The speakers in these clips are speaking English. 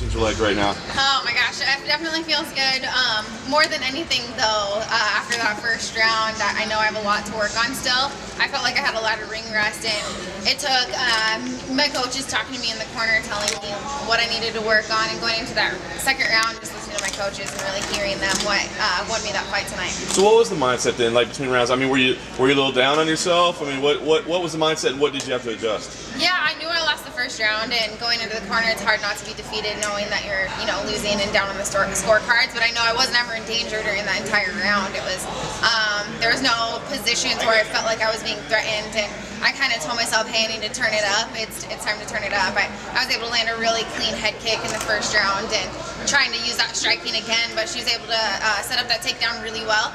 conditions are like right now? Oh my gosh, it definitely feels good. More than anything though, after that first round, I know I have a lot to work on still. I felt like I had a lot of ring rust, and it took my coaches talking to me in the corner, telling me what I needed to work on, and going into that second round, just listening to my coaches and really hearing them what won me that fight tonight. So what was the mindset then, like between rounds? I mean, were you a little down on yourself? I mean, what was the mindset, and what did you have to adjust? Yeah, I knew I lost the first round, and going into the corner, it's hard not to be defeated, knowing that you're, losing and down on the scorecards. But I know I wasn't ever in danger during that entire round. It was, there was no positions where I felt like I was being threatened, and I kind of told myself, hey, I need to turn it up. It's time to turn it up. I was able to land a really clean head kick in the first round, and trying to use that striking again, but she was able to set up that takedown really well.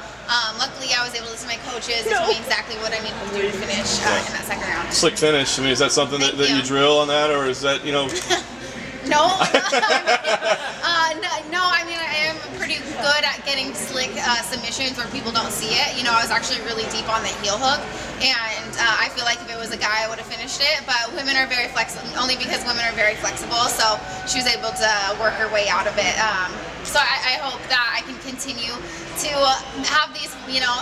Luckily, I was able to listen to my coaches and tell me exactly what I needed to do to finish in that second round. Slick finish. I mean, is that something that you drill on that, or is that, No. No, I mean, I am pretty good at getting slick submissions where people don't see it. I was actually really deep on the heel hook, and I feel like if it was a guy, I would have finished it, but women are very flexible, only because women are very flexible, so she was able to work her way out of it. So I hope that I can continue to have these,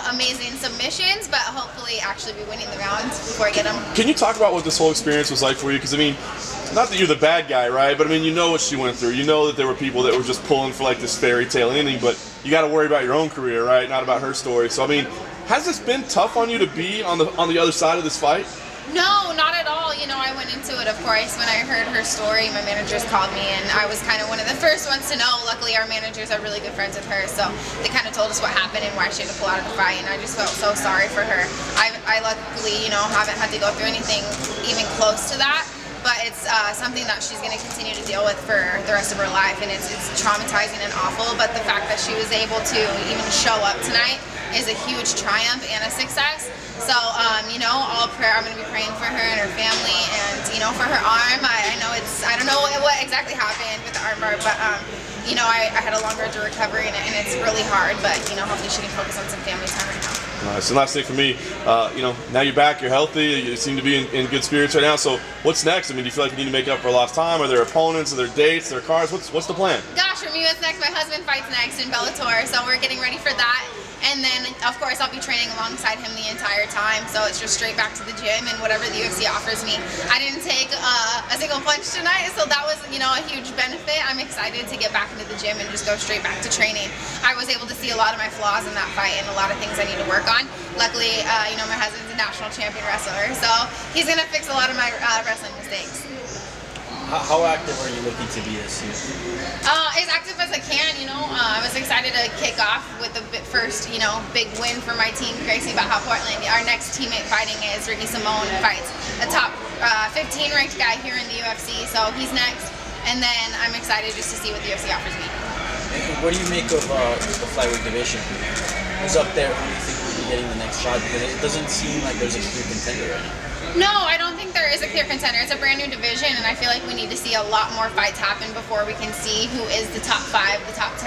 amazing submissions, but hopefully actually be winning the rounds before I get them. Can you talk about what this whole experience was like for you? Because, I mean, not that you're the bad guy, right? But, I mean, you know what she went through. You know that there were people that were just pulling for, like, this fairy tale ending, but you got to worry about your own career, right? Not about her story. So, I mean, has this been tough on you to be on the other side of this fight? No, not at all. I went into it, of course, when I heard her story. My managers called me, and I was kind of one of the first ones to know. Luckily, our managers are really good friends with her, so they kind of told us what happened and why she had to pull out of the fight, and I just felt so sorry for her. I luckily, haven't had to go through anything even close to that, but it's something that she's going to continue to deal with for the rest of her life, and it's traumatizing and awful, but the fact that she was able to even show up tonight is a huge triumph and a success. So, all prayer, I'm going to be praying for her and her family, and, for her arm, I know I don't know what exactly happened with the armbar, but, I had a long road to recovery, and it's really hard, but, hopefully she can focus on some family time right now. Nice. And last thing for me, now you're back, you're healthy, you seem to be in good spirits right now, so what's next? I mean, do you feel like you need to make up for lost time? Are there opponents, are there dates, are there cards? What's the plan? Gosh, for me, what's next? My husband fights next in Bellator, so we're getting ready for that. And then, of course, I'll be training alongside him the entire time, so it's just straight back to the gym and whatever the UFC offers me. I didn't take a single punch tonight, so that was, a huge benefit. I'm excited to get back into the gym and just go straight back to training. I was able to see a lot of my flaws in that fight and a lot of things I need to work on. Luckily, my husband's a national champion wrestler, so he's going to fix a lot of my wrestling mistakes. How active are you looking to be this season? As active as I can, I was excited to kick off with the first, big win for my team, Gracie Baja Portland. Our next teammate fighting is Ricky Simone, fights a top 15 ranked guy here in the UFC, so he's next. And then I'm excited just to see what the UFC offers me. And what do you make of the flyweight division? Who's up there? Who do you think will be getting the next shot? Because it doesn't seem like there's a clear contender right now. No, I don't think there is a clear contender. It's a brand new division, and I feel like we need to see a lot more fights happen before we can see who is the top 5, the top 10.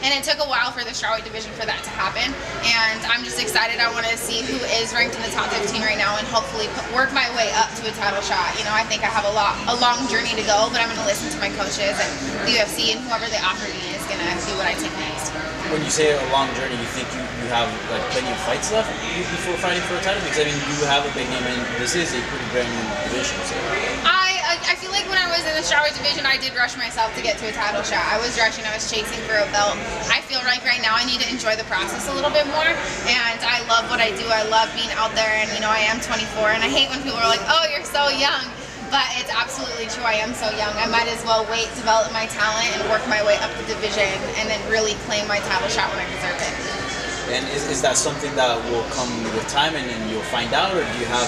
And it took a while for the strawweight division for that to happen. And I'm just excited. I want to see who is ranked in the top 15 right now, and hopefully work my way up to a title shot. I think I have a long journey to go, but I'm going to listen to my coaches, and the UFC and whoever they offer me is going to be what I take next. When you say a long journey, you think you have plenty of fights left before fighting for a title? Because you have a big name, and this is a pretty brand new division. So. I feel like when I was in the strawweight division, I did rush myself to get to a title shot. I was rushing, I was chasing for a belt. I feel like right now I need to enjoy the process a little bit more, and I love what I do. I love being out there, and I am 24, and I hate when people are like, oh, you're so young. But it's absolutely true, I am so young. I might as well wait, develop my talent, and work my way up the division, and then really claim my title shot when I deserve it. And is that something that will come with time, and then you'll find out, or do you have,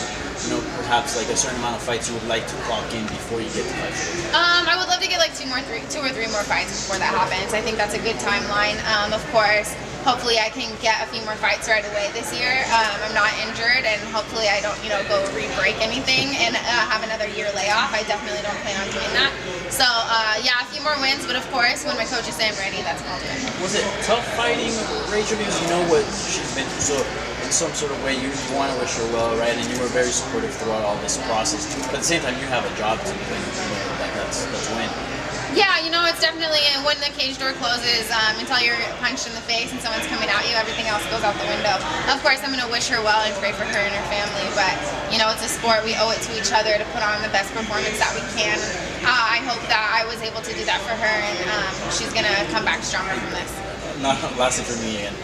perhaps like a certain amount of fights you would like to clock in before you get to fight? I would love to get like 2 or 3 more fights before that happens. I think that's a good timeline. Of course, hopefully I can get a few more fights right away this year. I'm not injured, and hopefully I don't, go re-break anything and have another year layoff. I definitely don't plan on doing that. So, yeah, a few more wins, but of course, when my coaches say I'm ready, that's an ultimate. Was it tough fighting Rachel, because you know what she's been through? So, in some sort of way, you want to wish her well, right? And you were very supportive throughout all this process. But at the same time, you have a job to do, and that's win. Yeah, you know, it's definitely, and when the cage door closes, until you're punched in the face and someone's coming at you, everything else goes out the window. Of course, I'm going to wish her well and pray for her and her family, but, you know, it's a sport. We owe it to each other to put on the best performance that we can. I hope that I was able to do that for her, and she's going to come back stronger from this. Lastly for me, Ian,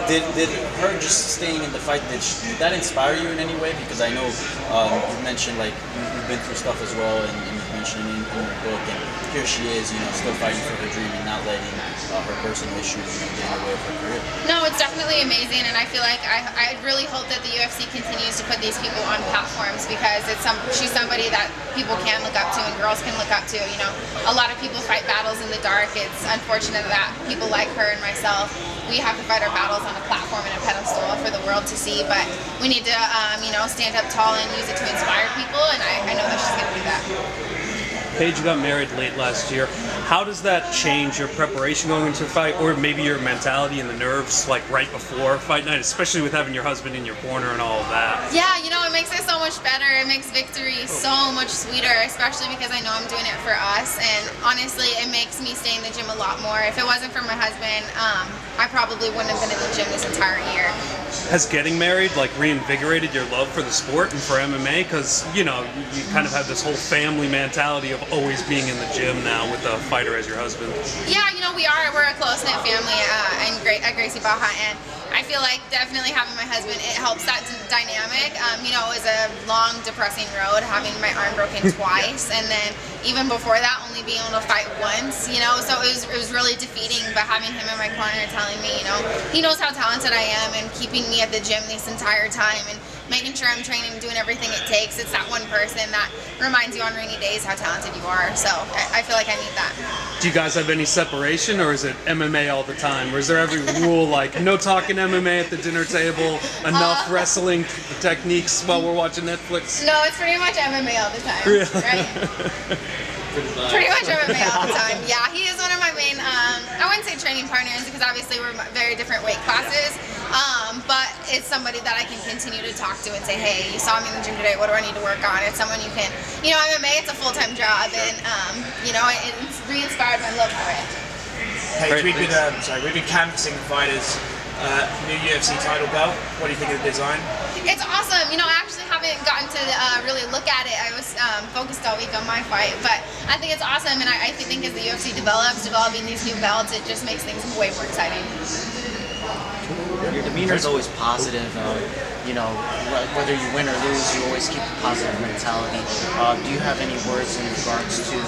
did her just staying in the fight, did that inspire you in any way? Because I know you mentioned like you've been through stuff as well, and you mentioned in your book, and here she is, you know, still fighting for her dream and not letting her personal issues, you know, get in the way of her career. No, it's definitely amazing, and I feel like I really hope that the UFC continues to put these people on platforms, because she's somebody that people can look up to and girls can look up to. You know, a lot of people fight battles in the dark. It's unfortunate that people like her and myself, we have to fight our battles on a platform and a pedestal for the world to see, but we need to, you know, stand up tall and use it to inspire people, and I know that she's going to do that. Paige, you got married late last year. How does that change your preparation going into a fight, or maybe your mentality and the nerves, like right before fight night, especially with having your husband in your corner and all of that? Yeah, you know, it makes it so much better. It makes victory so much sweeter, especially because I know I'm doing it for us, and honestly, it makes me stay in the gym a lot more. If it wasn't for my husband, I probably wouldn't have been in the gym this entire year. Has getting married like reinvigorated your love for the sport and for MMA? Because, you know, you kind of have this whole family mentality of always being in the gym now with a fighter as your husband. Yeah, you know, we're a close-knit family at Gracie Baja, and I feel like definitely having my husband, it helps that dynamic. You know, it was a long, depressing road, having my arm broken twice, and then even before that, only being able to fight once, you know, so it was really defeating, but having him in my corner telling me, you know, he knows how talented I am and keeping me at the gym this entire time and making sure I'm training and doing everything it takes. It's that one person that reminds you on rainy days how talented you are, so I feel like I need that. Do you guys have any separation, or is it MMA all the time? Or is there every rule like no talking MMA at the dinner table, enough wrestling techniques while we're watching Netflix? No, it's pretty much MMA all the time. Really? Right? Pretty much MMA all the time. Yeah, he is one of my main, I wouldn't say training partners, because obviously we're very different weight classes, but it's somebody that I can continue to talk to and say, hey, you saw me in the gym today, what do I need to work on? It's someone you can, you know, MMA, it's a full-time job, and, you know, it's re-inspired my love for it. Paige, we've been canvassing fighters. New UFC title belt. What do you think of the design? It's awesome. You know, I actually haven't gotten to really look at it. I was focused all week on my fight, but I think it's awesome, and I think as the UFC developing these new belts, it just makes things way more exciting. Your demeanor is always positive. You know, whether you win or lose, you always keep a positive mentality. Do you have any words in regards to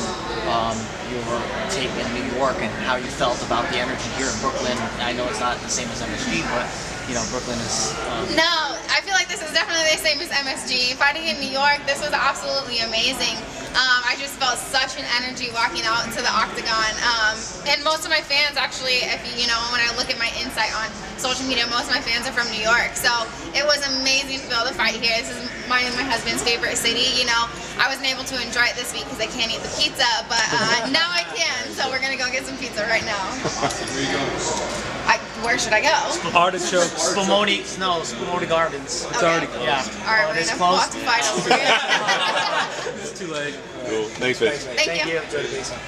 your tape in New York and how you felt about the energy here in Brooklyn? I know it's not the same as MSG, but you know, Brooklyn is... No, I feel like this is definitely the same as MSG. Fighting in New York, this was absolutely amazing. I just felt such an energy walking out into the octagon. And most of my fans actually, if you know, when I look at my insight on social media, most of my fans are from New York. So it was amazing to be able to fight here. This is my husband's favorite city. You know, I wasn't able to enjoy it this week because I can't eat the pizza, but now I can. So we're going to go get some pizza right now. Awesome. Where are you going? Where should I go? Artichoke. Spumoni Gardens. It's already closed. Yeah. All right, we're going to walk to fight over here. It's too late. Cool. Thanks, Paige. Thank you. Enjoy the pizza.